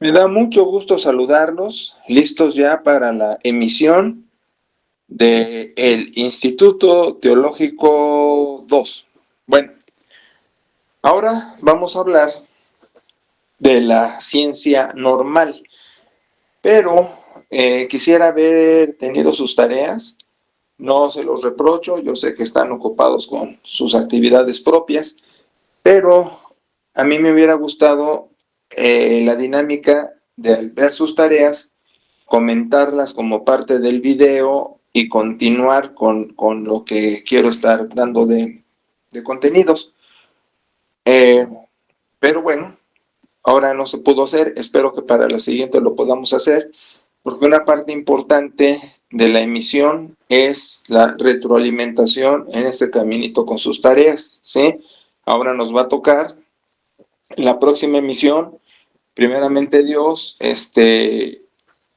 Me da mucho gusto saludarlos, listos ya para la emisión del Instituto Teológico 2. Bueno, ahora vamos a hablar de la ciencia normal, pero quisiera haber tenido sus tareas, no se los reprocho, yo sé que están ocupados con sus actividades propias, pero a mí me hubiera gustado la dinámica de al ver sus tareas comentarlas como parte del video y continuar con lo que quiero estar dando de contenidos. Eh, pero bueno, ahora no se pudo hacer, espero que para la siguiente lo podamos hacer, porque una parte importante de la emisión es la retroalimentación en este caminito con sus tareas, ¿sí? Ahora nos va a tocar la próxima emisión, primeramente Dios,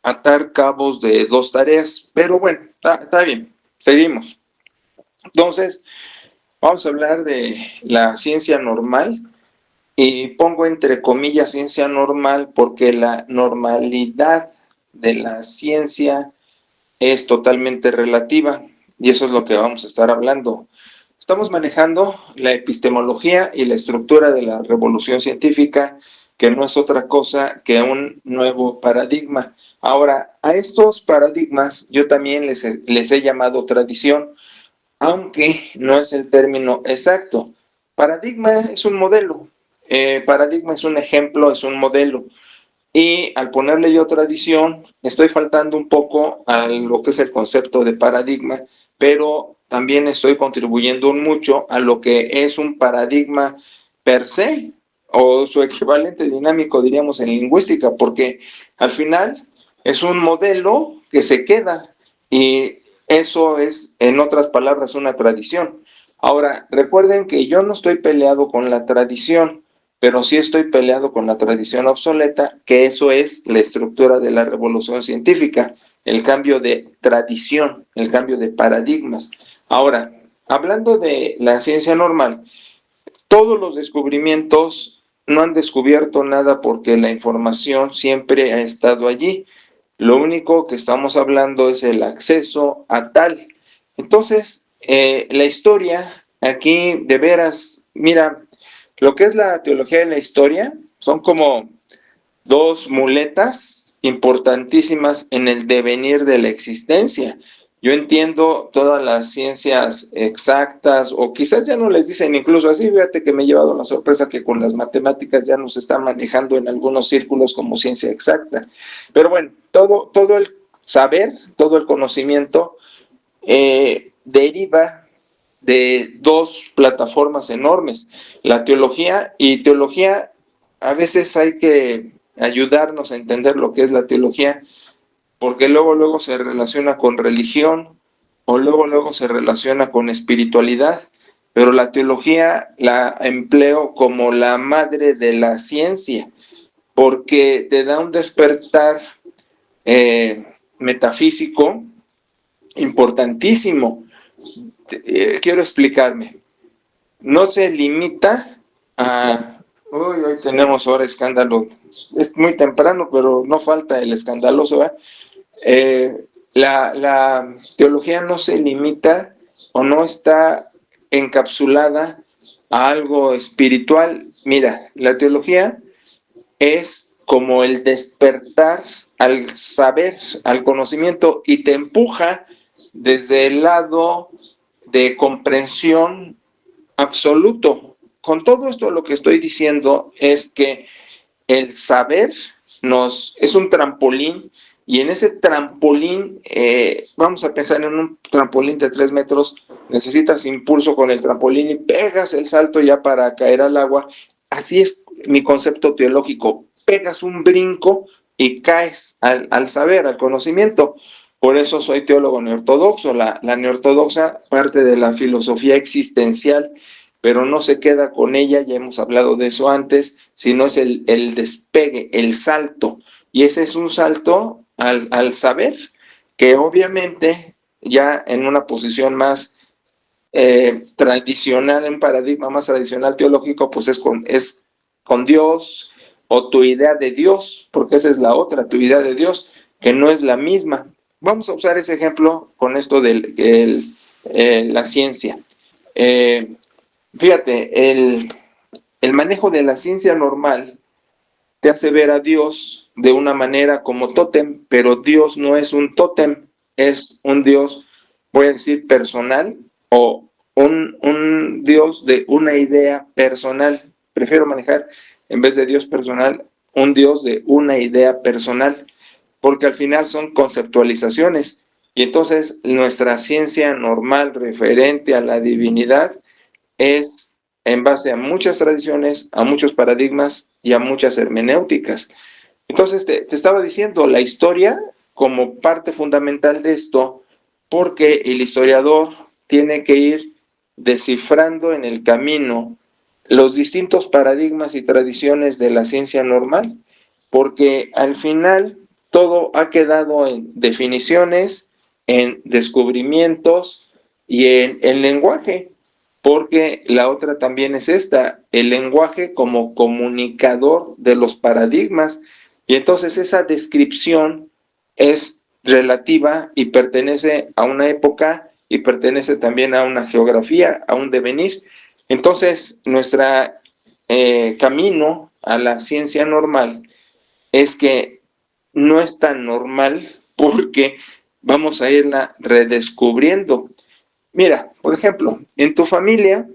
atar cabos de dos tareas, pero bueno, está bien, seguimos. Entonces, vamos a hablar de la ciencia normal y pongo entre comillas ciencia normal porque la normalidad de la ciencia es totalmente relativa y eso es lo que vamos a estar hablando. Estamos manejando la epistemología y la estructura de la revolución científica, que no es otra cosa que un nuevo paradigma. Ahora, a estos paradigmas yo también les he llamado tradición, aunque no es el término exacto. Paradigma es un modelo, paradigma es un ejemplo, es un modelo. Y al ponerle yo tradición, estoy faltando un poco a lo que es el concepto de paradigma, pero también estoy contribuyendo mucho a lo que es un paradigma per se, o su equivalente dinámico, diríamos, en lingüística, porque al final es un modelo que se queda y eso es, en otras palabras, una tradición. Ahora, recuerden que yo no estoy peleado con la tradición, pero sí estoy peleado con la tradición obsoleta, que eso es la estructura de la revolución científica, el cambio de tradición, el cambio de paradigmas. Ahora, hablando de la ciencia normal, todos los descubrimientos no han descubierto nada porque la información siempre ha estado allí. Lo único que estamos hablando es el acceso a tal. Entonces, la historia aquí de veras, mira, lo que es la teología de la historia son como dos muletas importantísimas en el devenir de la existencia. Yo entiendo todas las ciencias exactas, o quizás ya no les dicen incluso así, fíjate que me he llevado la sorpresa que con las matemáticas ya nos están manejando en algunos círculos como ciencia exacta. Pero bueno, todo el saber, todo el conocimiento deriva de dos plataformas enormes, la teología y teología. A veces hay que ayudarnos a entender lo que es la teología, porque luego se relaciona con religión o luego se relaciona con espiritualidad, pero la teología la empleo como la madre de la ciencia, porque te da un despertar metafísico importantísimo. Quiero explicarme. No se limita a... Uy, hoy tenemos ahora escándalo. Es muy temprano, pero no falta el escandaloso. La teología no se limita o no está encapsulada a algo espiritual. Mira, la teología es como el despertar al saber, al conocimiento, y te empuja desde el lado de comprensión absoluto. Con todo esto lo que estoy diciendo es que el saber es un trampolín, y en ese trampolín, vamos a pensar en un trampolín de 3 metros, necesitas impulso con el trampolín y pegas el salto ya para caer al agua. Así es mi concepto teológico, pegas un brinco y caes al saber, al conocimiento. Por eso soy teólogo neortodoxo. La neortodoxa parte de la filosofía existencial, pero no se queda con ella, ya hemos hablado de eso antes, sino es el despegue, el salto. Y ese es un salto al saber, que obviamente ya en una posición más tradicional, en paradigma más tradicional teológico, pues es con Dios o tu idea de Dios, porque esa es la otra, tu idea de Dios, que no es la misma. Vamos a usar ese ejemplo con esto de la ciencia. Fíjate, el manejo de la ciencia normal te hace ver a Dios de una manera como tótem, pero Dios no es un tótem, es un Dios, voy a decir, personal o un Dios de una idea personal. Prefiero manejar, en vez de Dios personal, un Dios de una idea personal, porque al final son conceptualizaciones. Y entonces nuestra ciencia normal referente a la divinidad es en base a muchas tradiciones, a muchos paradigmas y a muchas hermenéuticas. Entonces te estaba diciendo la historia como parte fundamental de esto, porque el historiador tiene que ir descifrando en el camino los distintos paradigmas y tradiciones de la ciencia normal, porque al final todo ha quedado en definiciones, en descubrimientos y en lenguaje, porque la otra también es esta, el lenguaje como comunicador de los paradigmas, y entonces esa descripción es relativa y pertenece a una época y pertenece también a una geografía, a un devenir. Entonces, nuestro camino a la ciencia normal es que no es tan normal porque vamos a irla redescubriendo. Mira, por ejemplo, en tu familia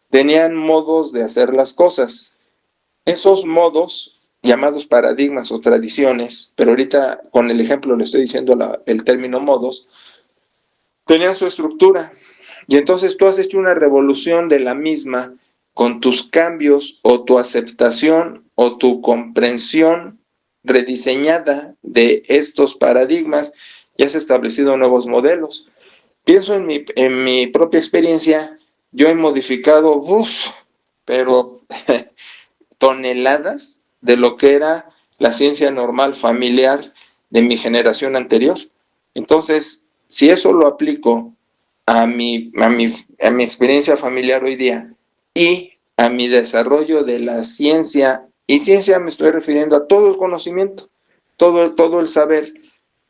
tenían modos de hacer las cosas. Esos modos, llamados paradigmas o tradiciones, pero ahorita con el ejemplo le estoy diciendo el término modos, tenían su estructura. Y entonces tú has hecho una revolución de la misma con tus cambios o tu aceptación o tu comprensión rediseñada de estos paradigmas y has establecido nuevos modelos. Pienso en mi propia experiencia, yo he modificado, pero toneladas de lo que era la ciencia normal familiar de mi generación anterior. Entonces, si eso lo aplico a mi experiencia familiar hoy día y a mi desarrollo de la ciencia, y ciencia me estoy refiriendo a todo el conocimiento, todo el saber,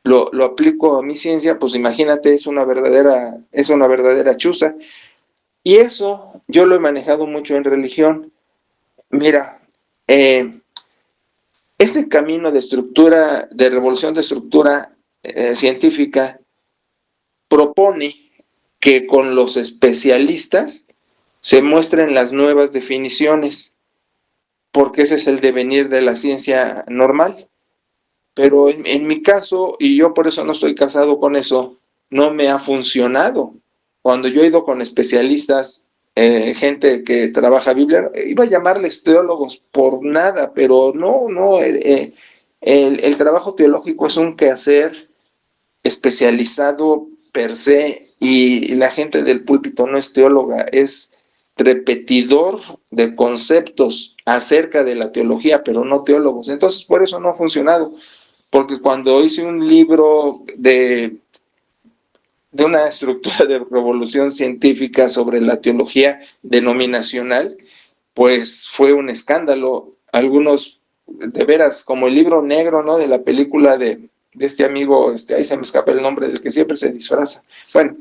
lo aplico a mi ciencia, pues imagínate, es una verdadera chuza. Y eso yo lo he manejado mucho en religión. Mira, este camino de estructura, de revolución de estructura científica, propone que con los especialistas se muestren las nuevas definiciones, porque ese es el devenir de la ciencia normal. Pero en mi caso, y yo por eso no estoy casado con eso, no me ha funcionado. Cuando yo he ido con especialistas, gente que trabaja Biblia, iba a llamarles teólogos por nada, pero no, el trabajo teológico es un quehacer especializado per se, y la gente del púlpito no es teóloga, es repetidor de conceptos acerca de la teología, pero no teólogos. Entonces, por eso no ha funcionado, porque cuando hice un libro de una estructura de revolución científica sobre la teología denominacional, pues fue un escándalo. Algunos, de veras, como el libro negro, ¿no? De la película de este amigo, ahí se me escapa el nombre, del que siempre se disfraza. Bueno,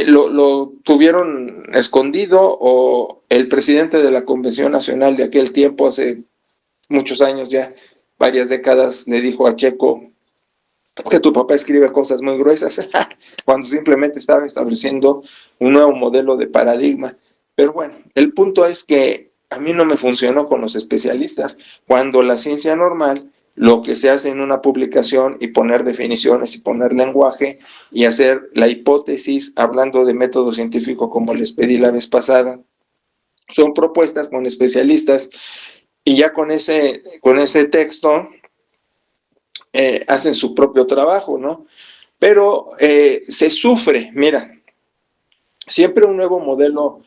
lo tuvieron escondido, o el presidente de la Convención Nacional de aquel tiempo, hace muchos años ya, varias décadas, le dijo a Checo que tu papá escribe cosas muy gruesas, cuando simplemente estaba estableciendo un nuevo modelo de paradigma. Pero bueno, el punto es que a mí no me funcionó con los especialistas, cuando la ciencia normal, lo que se hace en una publicación y poner definiciones y poner lenguaje y hacer la hipótesis hablando de método científico como les pedí la vez pasada, son propuestas con especialistas, y ya con ese texto hacen su propio trabajo, ¿no? Pero se sufre, mira, siempre un nuevo modelo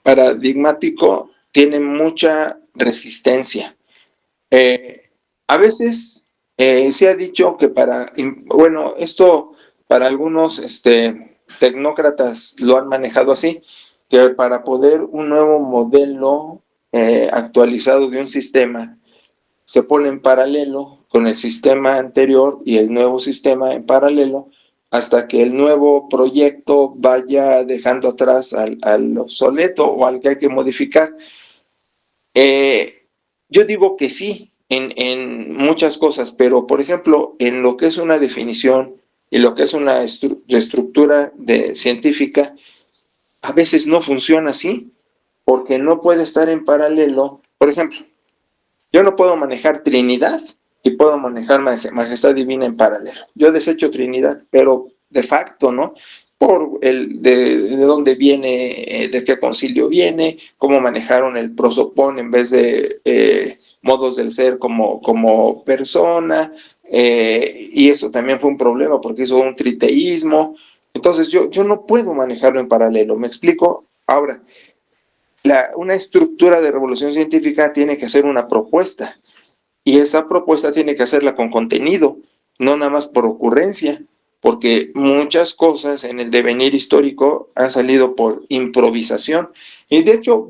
paradigmático tiene mucha resistencia. A veces se ha dicho que bueno, esto para algunos tecnócratas lo han manejado así, que para poder un nuevo modelo actualizado de un sistema se pone en paralelo con el sistema anterior y el nuevo sistema en paralelo hasta que el nuevo proyecto vaya dejando atrás al obsoleto o al que hay que modificar. Yo digo que sí en muchas cosas, pero por ejemplo, en lo que es una definición y lo que es una estructura científica, a veces no funciona así, porque no puede estar en paralelo. Por ejemplo, yo no puedo manejar Trinidad y puedo manejar Majestad Divina en paralelo. Yo desecho Trinidad, pero de facto, ¿no? Por de dónde viene, de qué concilio viene, cómo manejaron el prosopón en vez de modos del ser como persona, y eso también fue un problema porque hizo un triteísmo. Entonces yo no puedo manejarlo en paralelo, ¿me explico? Ahora, una estructura de revolución científica tiene que hacer una propuesta y esa propuesta tiene que hacerla con contenido, no nada más por ocurrencia, porque muchas cosas en el devenir histórico han salido por improvisación. Y de hecho,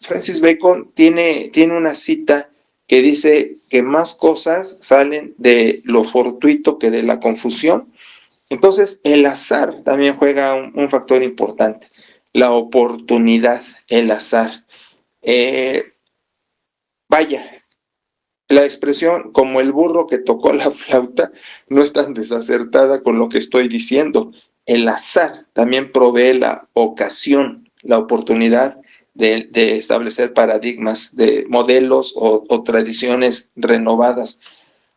Francis Bacon, tiene una cita que dice que más cosas salen de lo fortuito que de la confusión. Entonces, el azar también juega un factor importante, la oportunidad, el azar. Vaya, la expresión como el burro que tocó la flauta no es tan desacertada con lo que estoy diciendo. El azar también provee la ocasión, la oportunidad de establecer paradigmas, de modelos o tradiciones renovadas.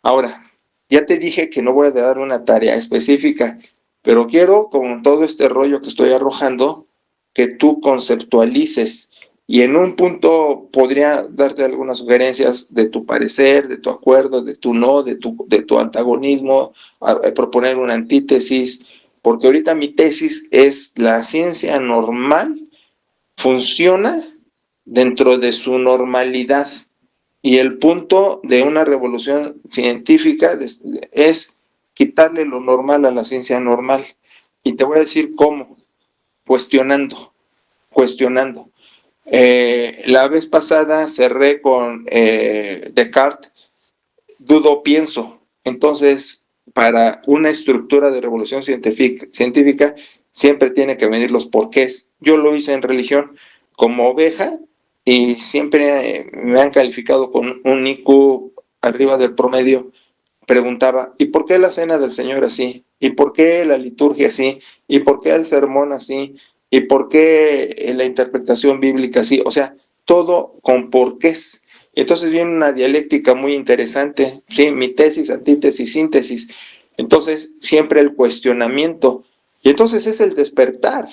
Ahora, ya te dije que no voy a dar una tarea específica, pero quiero, con todo este rollo que estoy arrojando, que tú conceptualices y en un punto podría darte algunas sugerencias de tu parecer, de tu acuerdo, de tu no, de tu antagonismo, proponer una antítesis, porque ahorita mi tesis es: la ciencia normal funciona dentro de su normalidad. Y el punto de una revolución científica es quitarle lo normal a la ciencia normal. Y te voy a decir cómo: cuestionando. La vez pasada cerré con Descartes, dudo, pienso. Entonces, para una estructura de revolución científica siempre tiene que venir los porqués. Yo lo hice en religión como oveja y siempre me han calificado con un IQ arriba del promedio. Preguntaba: ¿y por qué la cena del Señor así? ¿Y por qué la liturgia así? ¿Y por qué el sermón así? ¿Y por qué la interpretación bíblica así? O sea, todo con porqués. Entonces viene una dialéctica muy interesante, ¿sí? Mi tesis, antítesis, síntesis. Entonces, siempre el cuestionamiento. Y entonces es el despertar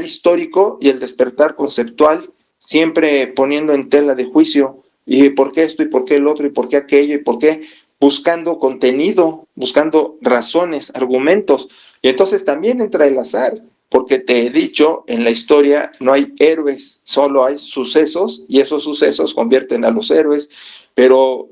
histórico y el despertar conceptual, siempre poniendo en tela de juicio. ¿Y por qué esto? ¿Y por qué el otro? ¿Y por qué aquello? ¿Y por qué? Buscando contenido, buscando razones, argumentos. Y entonces también entra el azar, porque te he dicho, en la historia no hay héroes, solo hay sucesos, y esos sucesos convierten a los héroes. Pero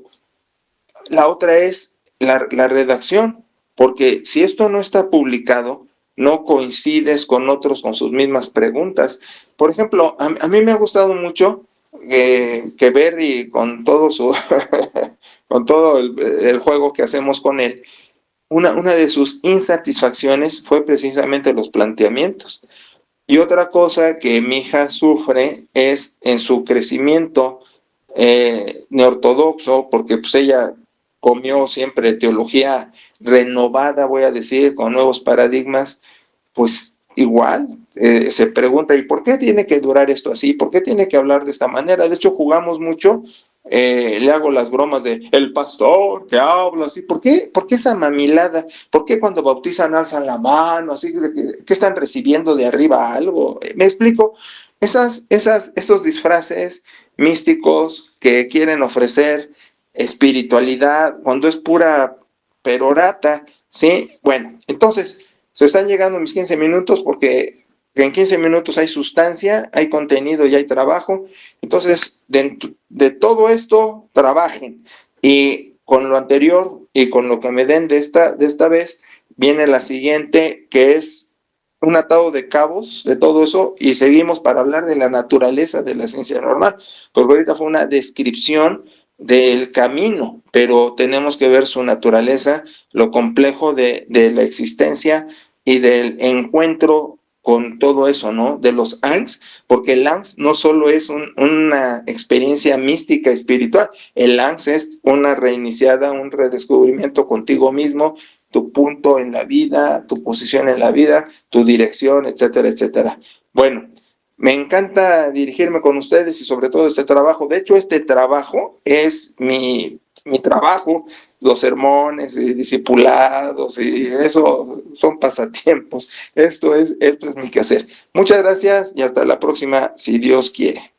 la otra es la redacción, porque si esto no está publicado, no coincides con otros con sus mismas preguntas. Por ejemplo, a mí me ha gustado mucho que Berry, con todo con todo el juego que hacemos con él, una de sus insatisfacciones fue precisamente los planteamientos. Y otra cosa que mi hija sufre es en su crecimiento neortodoxo, porque pues ella comió siempre teología renovada, voy a decir, con nuevos paradigmas. Pues igual se pregunta: ¿y por qué tiene que durar esto así? ¿Por qué tiene que hablar de esta manera? De hecho, jugamos mucho, le hago las bromas de el pastor que habla así. ¿Por qué esa mamilada? ¿Por qué cuando bautizan alzan la mano? Así que están recibiendo de arriba algo. ¿Me explico? Esos disfraces místicos que quieren ofrecer espiritualidad cuando es pura perorata, ¿sí? Bueno, entonces se están llegando mis 15 minutos porque en 15 minutos hay sustancia, hay contenido y hay trabajo. Entonces, de todo esto, trabajen. Y con lo anterior y con lo que me den de esta vez, viene la siguiente, que es un atado de cabos de todo eso y seguimos para hablar de la naturaleza de la ciencia normal, porque ahorita fue una descripción del camino, pero tenemos que ver su naturaleza, lo complejo de la existencia y del encuentro con todo eso, ¿no? De los ANGS, porque el ANGS no solo es una experiencia mística espiritual, el ANGS es una reiniciada, un redescubrimiento contigo mismo, tu punto en la vida, tu posición en la vida, tu dirección, etcétera, etcétera. Bueno, me encanta dirigirme con ustedes y sobre todo este trabajo. De hecho, este trabajo es mi trabajo, los sermones y discipulados y eso son pasatiempos. Esto es mi quehacer. Muchas gracias y hasta la próxima, si Dios quiere.